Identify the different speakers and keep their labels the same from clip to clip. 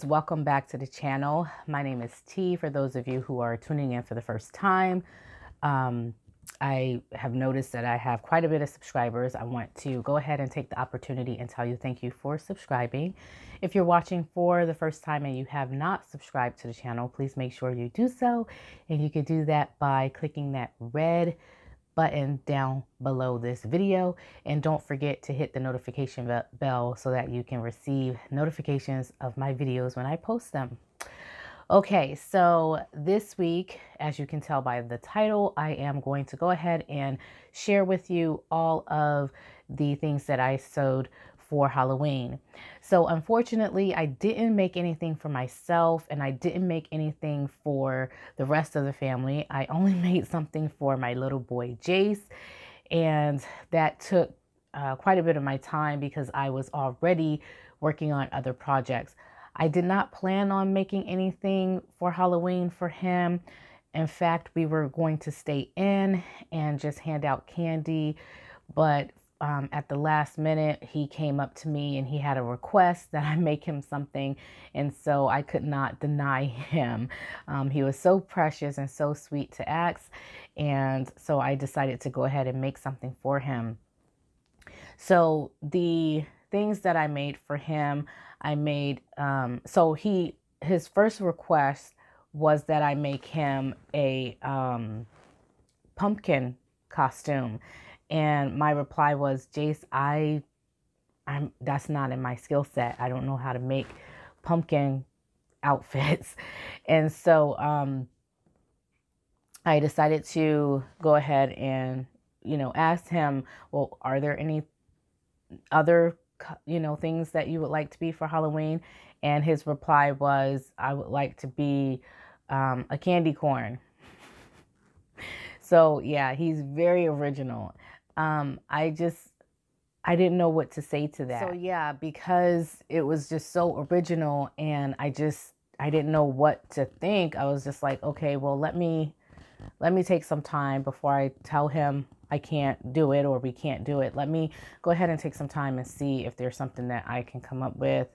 Speaker 1: guys, welcome back to the channel. My name is T for those of you who are tuning in for the first time. I have noticed that I have quite a bit of subscribers. I want to go ahead and take the opportunity and tell you thank you for subscribing. If you're watching for the first time and you have not subscribed to the channel, please make sure you do so. And you can do that by clicking that red button down below this video, and don't forget to hit the notification bell so that you can receive notifications of my videos when I post them. Okay, so this week, as you can tell by the title, I am going to go ahead and share with you all of the things that I sewed for Halloween. So unfortunately, I didn't make anything for myself and I didn't make anything for the rest of the family. I only made something for my little boy Jace, and that took quite a bit of my time because I was already working on other projects. I did not plan on making anything for Halloween for him. In fact, we were going to stay in and just hand out candy, but at the last minute, he came up to me and he had a request that I make him something. And so I could not deny him. He was so precious and so sweet to ask. And so I decided to go ahead and make something for him. So the things that I made for him, I made, his first request was that I make him a pumpkin costume. And my reply was, Jace, that's not in my skill set. I don't know how to make pumpkin outfits. And so I decided to go ahead and, ask him, well, are there any other, things that you would like to be for Halloween? And his reply was, I would like to be a candy corn. So yeah, he's very original. I didn't know what to say to that. So yeah, because it was just so original and I didn't know what to think. I was just like, okay, well, let me take some time before I tell him I can't do it or we can't do it. Let me go ahead and take some time and see if there's something that I can come up with,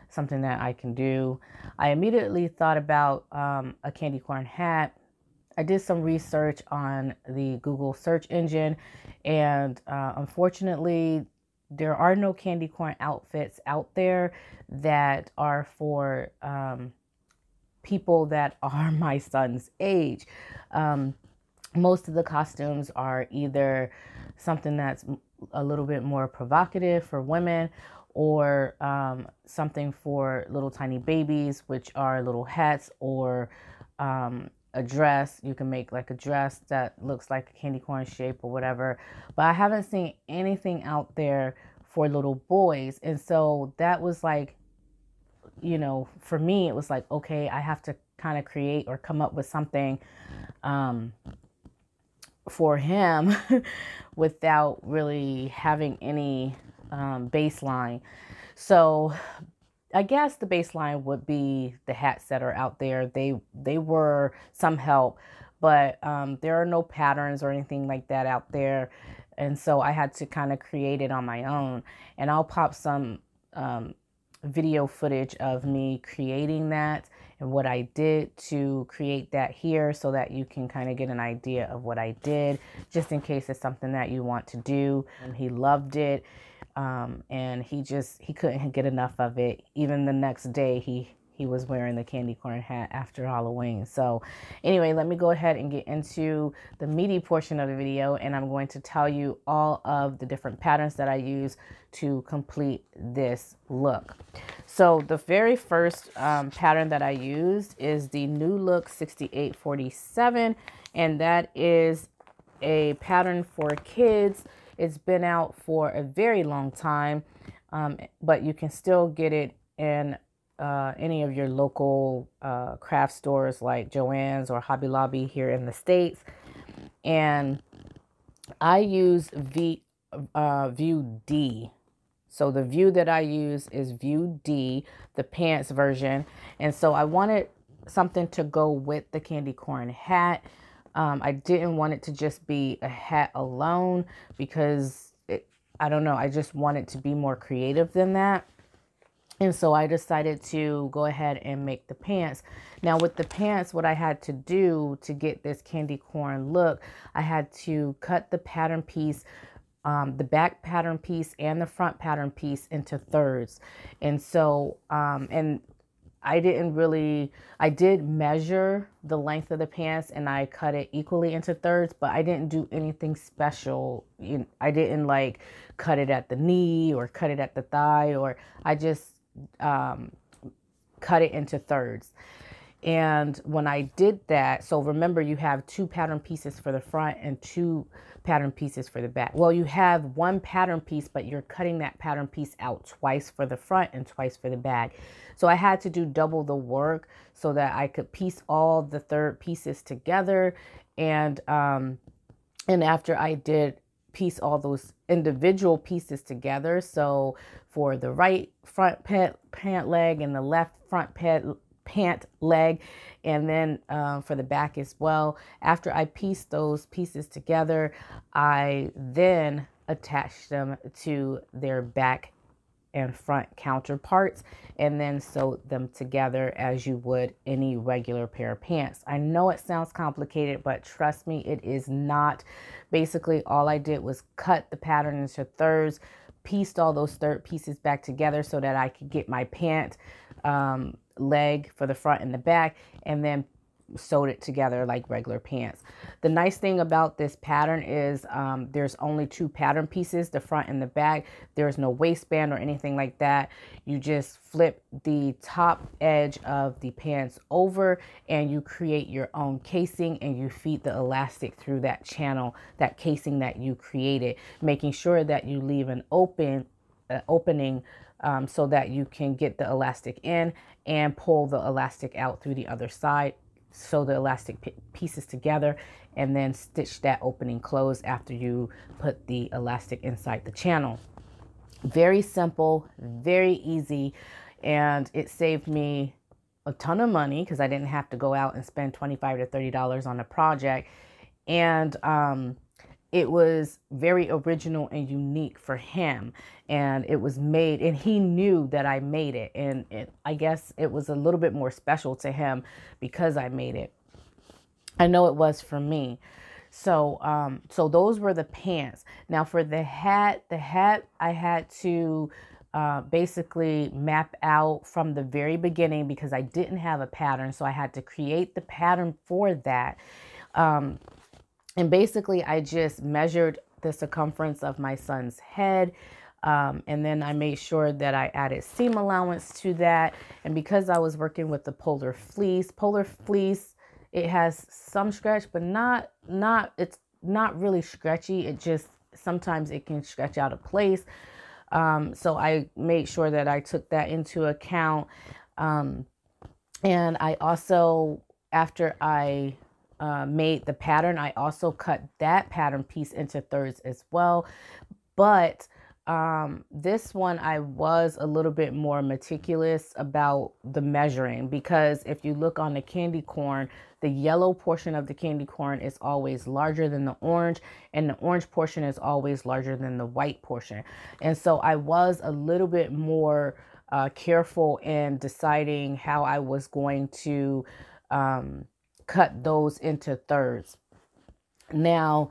Speaker 1: something that I can do. I immediately thought about a candy corn hat. I did some research on the Google search engine, and unfortunately, there are no candy corn outfits out there that are for people that are my son's age. Most of the costumes are either something that's a little bit more provocative for women, or something for little tiny babies, which are little hats, or a dress. You can make like a dress that looks like a candy corn shape or whatever. But I haven't seen anything out there for little boys. And so that was like, for me, it was like, okay, I have to kind of create or come up with something for him without really having any baseline. So I guess the baseline would be the hats that are out there. They were some help, but there are no patterns or anything like that out there. And so I had to kind of create it on my own. And I'll pop some video footage of me creating that and what I did to create that here, so that you can kind of get an idea of what I did, just in case it's something that you want to do. And he loved it. And he couldn't get enough of it. Even the next day, he was wearing the candy corn hat after Halloween. So anyway, let me go ahead and get into the meaty portion of the video, and I'm going to tell you all of the different patterns that I use to complete this look. So the very first pattern that I used is the New Look 6847, and that is a pattern for kids. It's been out for a very long time, but you can still get it in any of your local craft stores like Joann's or Hobby Lobby here in the States. And I use View D. So the view that I use is View D, the pants version. And so I wanted something to go with the candy corn hat. I didn't want it to just be a hat alone because I don't know, I just want it to be more creative than that. And so I decided to go ahead and make the pants. Now with the pants, what I had to do to get this candy corn look, I had to cut the pattern piece, the back pattern piece and the front pattern piece into thirds. And so, and I did measure the length of the pants and I cut it equally into thirds, but I didn't do anything special. I didn't like cut it at the knee or cut it at the thigh, or I just cut it into thirds. And when I did that, so remember you have 2 pattern pieces for the front and 2 pattern pieces for the back. Well, you have 1 pattern piece, but you're cutting that pattern piece out twice for the front and twice for the back. So I had to do double the work so that I could piece all the third pieces together. And after I did piece all those individual pieces together, so for the right front pant leg and the left front pant leg, and then for the back as well, after I pieced those pieces together, I then attached them to their back and front counterparts and then sewed them together as you would any regular pair of pants. I know it sounds complicated, but trust me, it is not. Basically, all I did was cut the pattern into thirds, pieced all those third pieces back together so that I could get my pant leg for the front and the back, and then sewed it together like regular pants. The nice thing about this pattern is there's only 2 pattern pieces, the front and the back. There's no waistband or anything like that. You just flip the top edge of the pants over and you create your own casing, and you feed the elastic through that channel, that casing that you created, making sure that you leave an opening so that you can get the elastic in and pull the elastic out through the other side. Sew the elastic pieces together and then stitch that opening closed after you put the elastic inside the channel. Very simple, very easy, and it saved me a ton of money because I didn't have to go out and spend $25 to $30 on a project. And it was very original and unique for him, and it was made, and he knew that I made it, and I guess it was a little bit more special to him because I made it. I know it was for me. So so those were the pants. Now for the hat I had to basically map out from the very beginning because I didn't have a pattern, so I had to create the pattern for that. And basically, I just measured the circumference of my son's head. And then I made sure that I added seam allowance to that. And because I was working with the polar fleece, it has some stretch, but it's not really stretchy. It just, sometimes it can stretch out of place. So I made sure that I took that into account. And I also, after I made the pattern, I also cut that pattern piece into thirds as well. But this one I was a little bit more meticulous about the measuring, because if you look on the candy corn, the yellow portion of the candy corn is always larger than the orange, and the orange portion is always larger than the white portion. And so I was a little bit more careful in deciding how I was going to cut those into thirds. Now,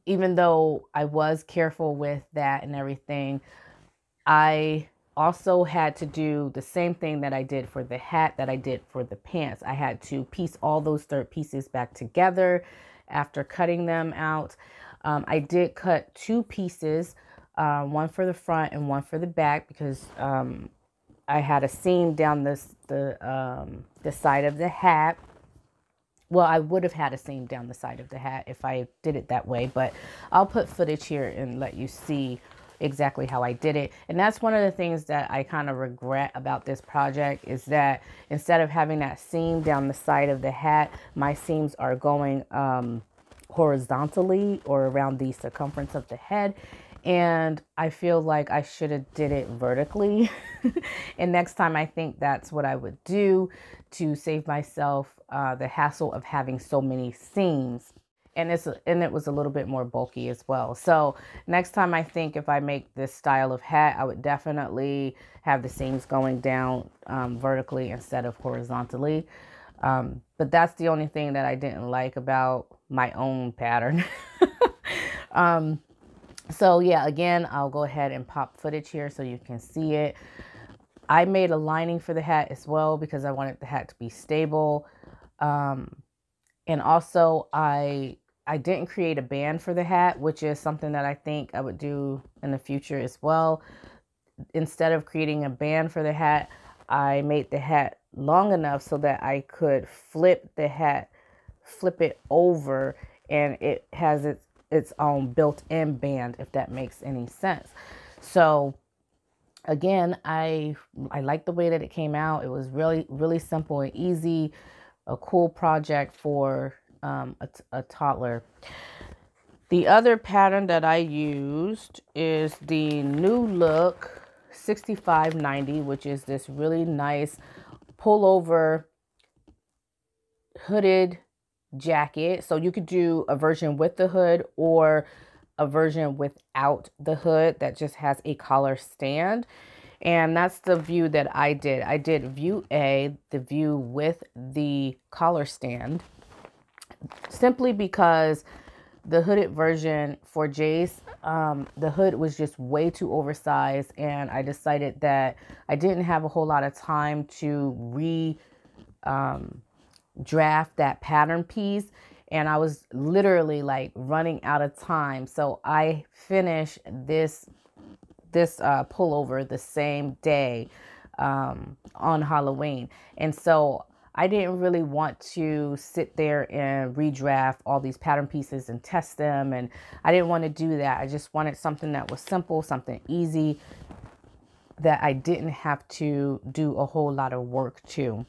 Speaker 1: even though I was careful with that and everything, I also had to do the same thing that I did for the hat that I did for the pants. I had to piece all those third pieces back together after cutting them out. I did cut 2 pieces, one for the front and one for the back, because I had a seam down the side of the hat. Well, I would have had a seam down the side of the hat if I did it that way, but I'll put footage here and let you see exactly how I did it. And that's one of the things that I kind of regret about this project, is that instead of having that seam down the side of the hat, my seams are going horizontally or around the circumference of the head. And I feel like I should have did it vertically. And next time I think that's what I would do to save myself the hassle of having so many seams. and it was a little bit more bulky as well. So next time, I think if I make this style of hat, I would definitely have the seams going down vertically instead of horizontally. But that's the only thing that I didn't like about my own pattern. So yeah, again, I'll go ahead and pop footage here so you can see it. I made a lining for the hat as well because I wanted the hat to be stable. And also I didn't create a band for the hat, which is something that I think I would do in the future as well. Instead of creating a band for the hat, I made the hat long enough so that I could flip the hat, flip it over, and it has its own built-in band, if that makes any sense. So again, I like the way that it came out. It was really simple and easy, a cool project for a toddler. The other pattern that I used is the New Look 6590, which is this really nice pullover hooded jacket. So you could do a version with the hood or a version without the hood that just has a collar stand. And that's the view that I did. I did view A, the view with the collar stand, simply because the hooded version for Jace, the hood was just way too oversized, and I decided that I didn't have a whole lot of time to draft that pattern piece, and I was literally like running out of time. So I finished this pullover the same day on Halloween, and so I didn't really want to sit there and redraft all these pattern pieces and test them, and I didn't want to do that. I just wanted something that was simple, something easy, that I didn't have to do a whole lot of work to.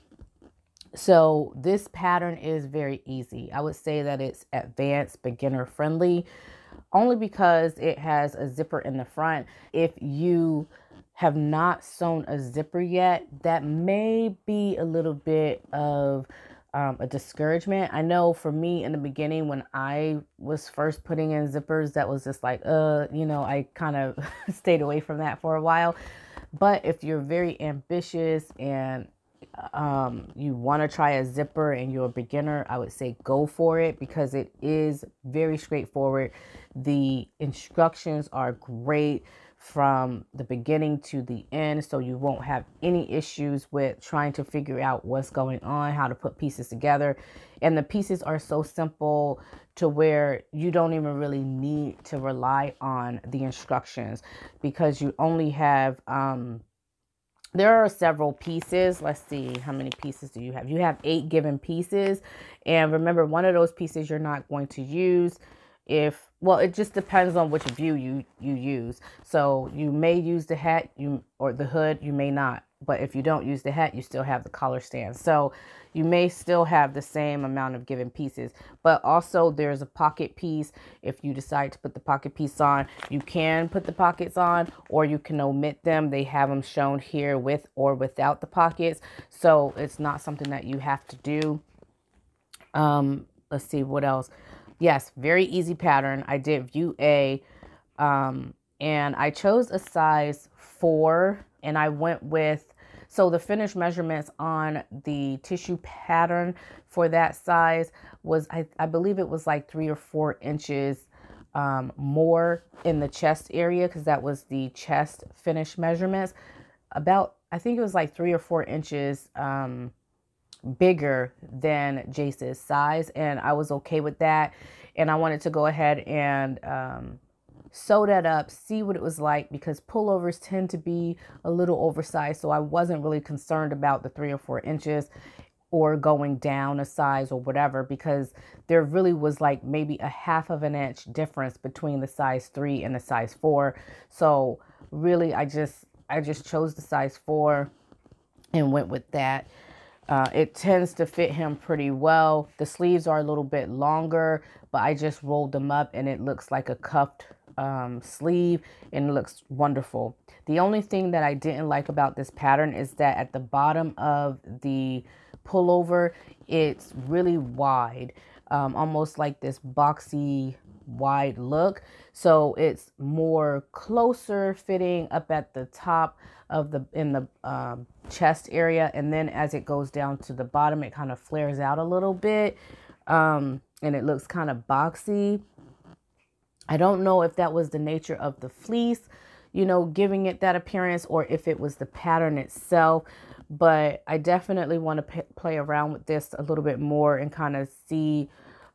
Speaker 1: So this pattern is very easy. I would say that it's advanced beginner friendly, only because it has a zipper in the front. If you have not sewn a zipper yet, that may be a little bit of a discouragement. I know for me in the beginning, when I was first putting in zippers, that was just like, I kind of stayed away from that for a while. But if you're very ambitious and you want to try a zipper and you're a beginner, I would say go for it, because it is very straightforward. The instructions are great from the beginning to the end, so you won't have any issues with trying to figure out what's going on, how to put pieces together. And the pieces are so simple to where you don't even really need to rely on the instructions, because you only have there are several pieces. Let's see, how many pieces do you have? You have 8 given pieces. And remember, one of those pieces you're not going to use well, it just depends on which view you use. So you may use the hat or the hood, you may not. But if you don't use the hat, you still have the collar stand. So you may still have the same amount of given pieces. But also there's a pocket piece. If you decide to put the pocket piece on, you can put the pockets on, or you can omit them. They have them shown here with or without the pockets. So it's not something that you have to do. Let's see what else. Yes, very easy pattern. I did view A, and I chose a size 4, and I went with, so the finished measurements on the tissue pattern for that size was, I believe it was like 3 or 4 inches more in the chest area, because that was the chest finish measurements. I think it was like 3 or 4 inches bigger than Jace's size, and I was okay with that. And I wanted to go ahead and sew that up, see what it was like, because pullovers tend to be a little oversized. So I wasn't really concerned about the 3 or 4 inches or going down a size or whatever, because there really was like maybe a half of an inch difference between the size 3 and the size 4. So really I just chose the size 4 and went with that. It tends to fit him pretty well. The sleeves are a little bit longer, but I just rolled them up and it looks like a cuffed sleeve, and it looks wonderful. The only thing that I didn't like about this pattern is that at the bottom of the pullover, it's really wide. almost like this boxy wide look. So it's more closer fitting up at the top of the chest area, and then as it goes down to the bottom, it kind of flares out a little bit, and it looks kind of boxy. I don't know if that was the nature of the fleece, you know, giving it that appearance, or if it was the pattern itself. But I definitely want to play around with this a little bit more and kind of see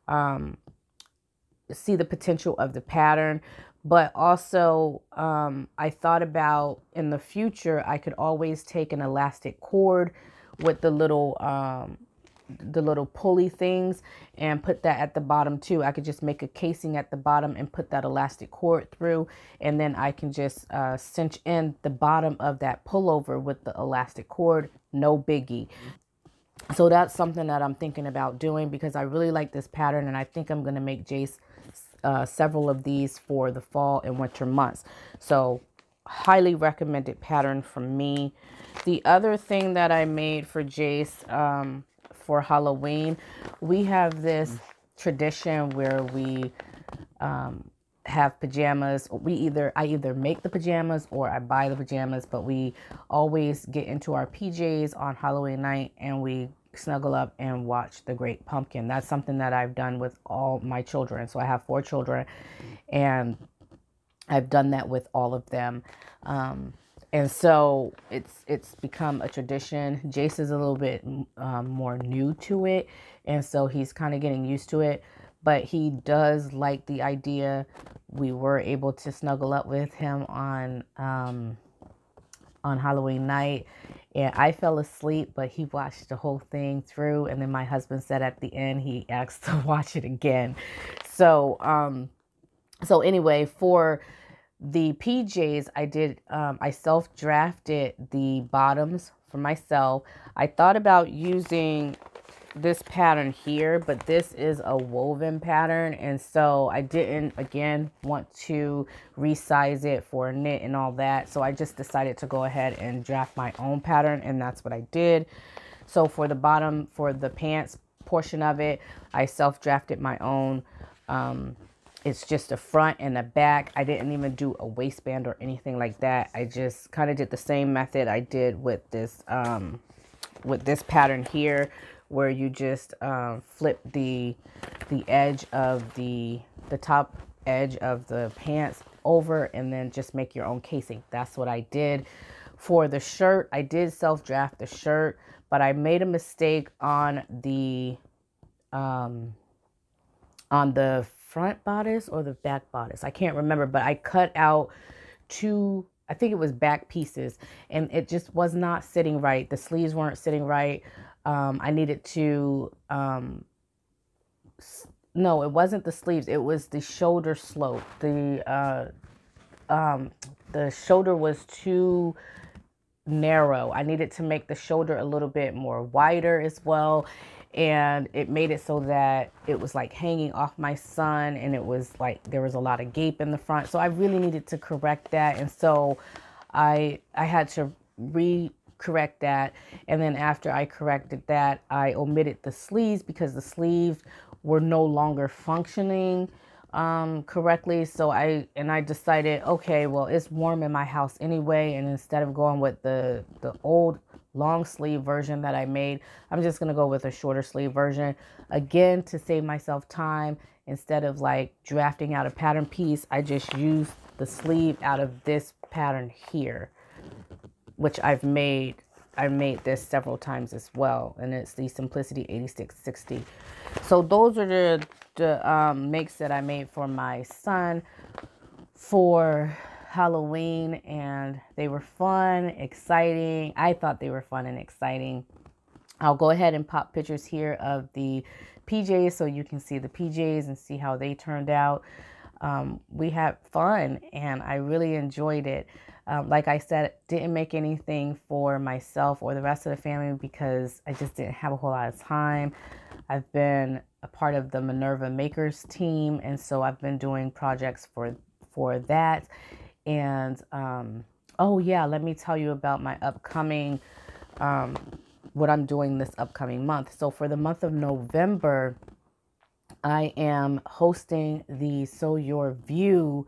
Speaker 1: the potential of the pattern. But also, I thought about in the future, I could always take an elastic cord with the little pulley things and put that at the bottom too. I could just make a casing at the bottom and put that elastic cord through, and then I can just cinch in the bottom of that pullover with the elastic cord. No biggie. So that's something that I'm thinking about doing because I really like this pattern, and I think I'm going to make Jace several of these for the fall and winter months. So highly recommended pattern from me. The other thing that I made for Jace for Halloween, we have this tradition where we have pajamas. I either make the pajamas or I buy the pajamas, but we always get into our PJs on Halloween night and we snuggle up and watch The Great Pumpkin. That's something that I've done with all my children. So I have 4 children, and I've done that with all of them. And so it's become a tradition. Jace is a little bit more new to it, and so he's kind of getting used to it. But he does like the idea. We were able to snuggle up with him on Halloween night, and I fell asleep, but he watched the whole thing through. And then my husband said at the end he asked to watch it again. So anyway, for the PJs, I self-drafted the bottoms for myself. I thought about using this pattern here, but this is a woven pattern, and so I didn't, again, want to resize it for a knit and all that. So I just decided to go ahead and draft my own pattern, and that's what I did. So for the bottom, for the pants portion of it, I self-drafted my own. It's just a front and a back. I didn't even do a waistband or anything like that. I just kind of did the same method I did with this pattern here, where you just flip the edge of the top edge of the pants over and then just make your own casing. That's what I did. For the shirt, I did self-draft the shirt, but I made a mistake on the front bodice or the back bodice. I can't remember, but I cut out 2, I think it was back pieces, and it just was not sitting right. The sleeves weren't sitting right. I needed to, no, it wasn't the sleeves. It was the shoulder slope. The shoulder was too narrow. I needed to make the shoulder a little bit more wider as well. And it made it so that it was like hanging off my son, and it was like there was a lot of gape in the front. So I really needed to correct that. And so I had to correct that, and then after I corrected that, I omitted the sleeves because the sleeves were no longer functioning correctly. So I decided, okay, well, it's warm in my house anyway, and instead of going with the old long sleeve version that I made, I'm just gonna go with a shorter sleeve version, again, to save myself time. Instead of like drafting out a pattern piece, I just used the sleeve out of this pattern here, which I made this several times as well, and it's the Simplicity 8660. So those are the makes that I made for my son for Halloween, and they were fun, exciting. I thought they were fun and exciting. I'll go ahead and pop pictures here of the PJs so you can see the PJs and see how they turned out. We had fun, and I really enjoyed it. Like I said, didn't make anything for myself or the rest of the family because I just didn't have a whole lot of time. I've been a part of the Minerva Makers team, and so I've been doing projects for that. And oh yeah, let me tell you about my upcoming what I'm doing this upcoming month. So for the month of November, I am hosting the Sow Your View.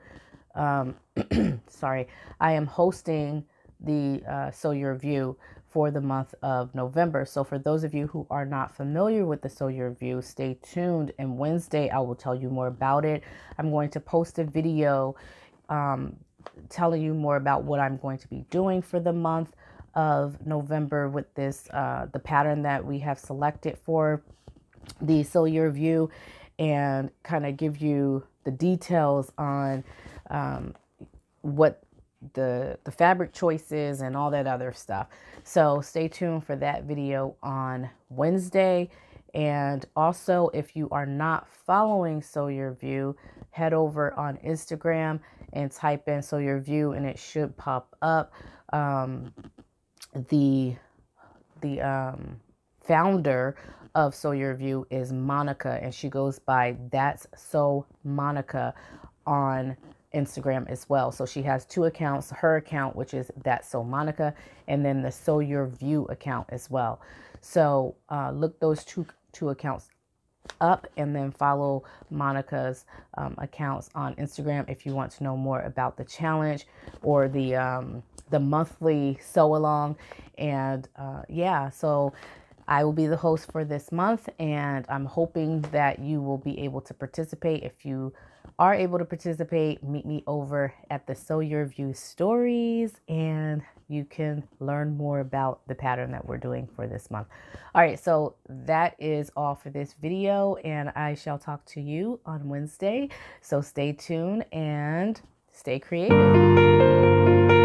Speaker 1: Sorry, I am hosting the Sow Your View for the month of November. So for those of you who are not familiar with the Sow Your View, stay tuned. And Wednesday, I will tell you more about it. I'm going to post a video telling you more about what I'm going to be doing for the month of November with this, the pattern that we have selected for the Sow Your View, and kind of give you the details on what the fabric choices and all that other stuff. So stay tuned for that video on Wednesday. And also, if you are not following Sow Your View, head over on Instagram and type in Sow Your View, and it should pop up. The founder of Sow Your View is Monica, and she goes by That's So Monica on Instagram as well. So she has two accounts, her account, which is That's So Monica, and then the Sow Your View account as well. So look those two accounts up, and then follow Monica's accounts on Instagram if you want to know more about the challenge or the monthly sew along. And yeah, so I will be the host for this month, and I'm hoping that you will be able to participate. If you are able to participate, meet me over at the Sow Your View stories, and you can learn more about the pattern that we're doing for this month. All right, so that is all for this video, and I shall talk to you on Wednesday. So stay tuned and stay creative.